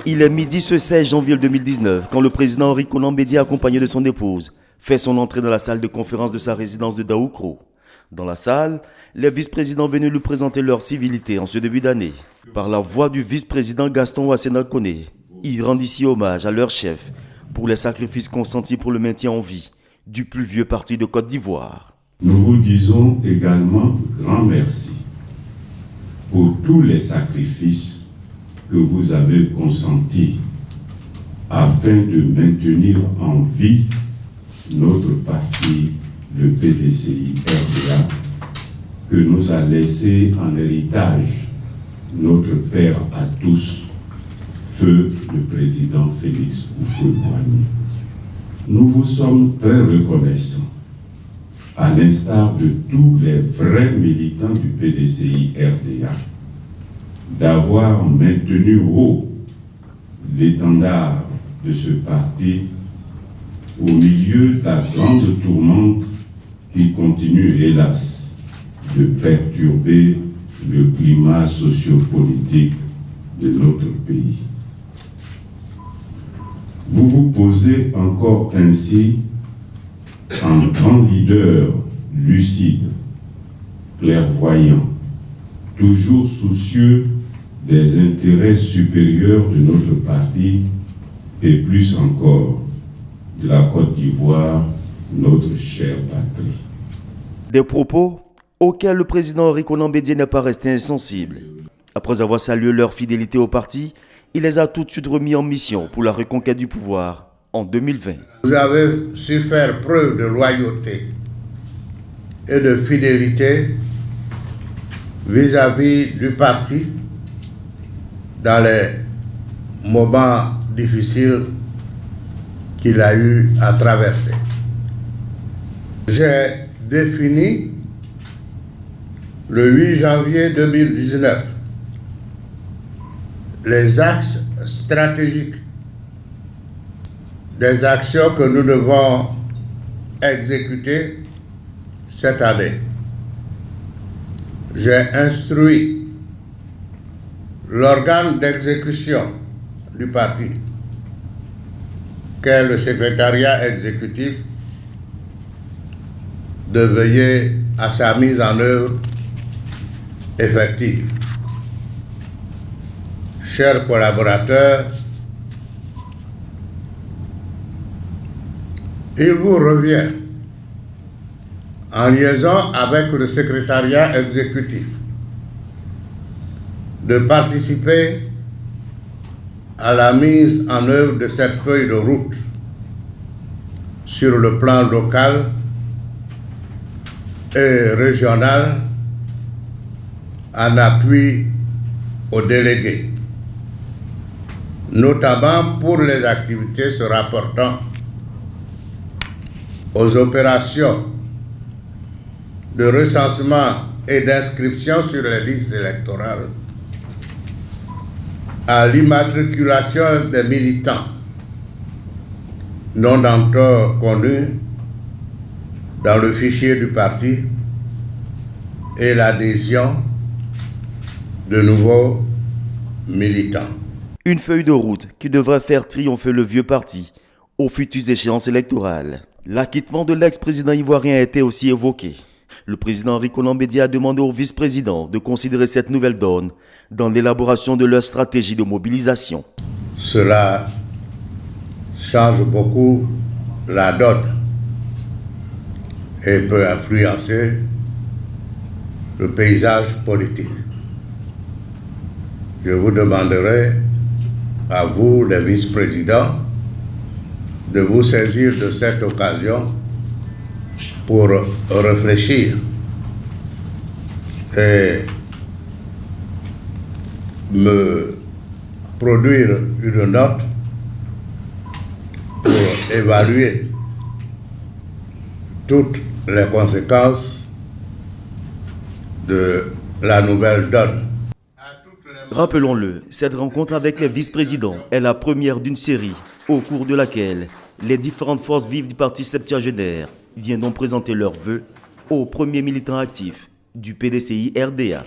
Il est midi ce 16 janvier 2019 quand le président Henri Konan Bédié, accompagné de son épouse, fait son entrée dans la salle de conférence de sa résidence de Daoukro. Dans la salle, les vice-présidents venus lui présenter leur civilité en ce début d'année. Par la voix du vice-président Gaston Ouassena Koné, il rend ici hommage à leur chef pour les sacrifices consentis pour le maintien en vie du plus vieux parti de Côte d'Ivoire. Nous vous disons également grand merci pour tous les sacrifices que vous avez consentis afin de maintenir en vie notre parti, le PDCI-RDA, que nous a laissé en héritage notre père à tous, feu le président Félix Houphouët-Boigny. Nous vous sommes très reconnaissants, à l'instar de tous les vrais militants du PDCI-RDA, d'avoir maintenu haut l'étendard de ce parti au milieu de la grande tourmente qui continue, hélas, de perturber le climat sociopolitique de notre pays. Vous vous posez encore ainsi en grand leader lucide, clairvoyant, toujours soucieux des intérêts supérieurs de notre parti et plus encore de la Côte d'Ivoire, notre chère patrie. Des propos auxquels le président Henri Konan Bédié n'est pas resté insensible. Après avoir salué leur fidélité au parti, il les a tout de suite remis en mission pour la reconquête du pouvoir en 2020. Vous avez su faire preuve de loyauté et de fidélité vis-à-vis du parti dans les moments difficiles qu'il a eu à traverser. J'ai défini le 8 janvier 2019 les axes stratégiques des actions que nous devons exécuter cette année. J'ai instruit l'organe d'exécution du parti, qu'est le secrétariat exécutif, de veiller à sa mise en œuvre effective. Chers collaborateurs, il vous revient, en liaison avec le secrétariat exécutif, de participer à la mise en œuvre de cette feuille de route sur le plan local et régional en appui aux délégués, notamment pour les activités se rapportant aux opérations de recensement et d'inscription sur les listes électorales, à l'immatriculation des militants non encore connus dans le fichier du parti et l'adhésion de nouveaux militants. Une feuille de route qui devrait faire triompher le vieux parti aux futures échéances électorales. L'acquittement de l'ex-président ivoirien a été aussi évoqué. Le président Henri Konan Bédié a demandé aux vice-présidents de considérer cette nouvelle donne dans l'élaboration de leur stratégie de mobilisation. Cela change beaucoup la donne et peut influencer le paysage politique. Je vous demanderai, à vous les vice-présidents, de vous saisir de cette occasion pour réfléchir et me produire une note pour évaluer toutes les conséquences de la nouvelle donne. Rappelons-le, cette rencontre avec les vice-présidents est la première d'une série au cours de laquelle les différentes forces vives du parti septuagénaire viendront présenter leurs vœux aux premiers militants actifs du PDCI-RDA.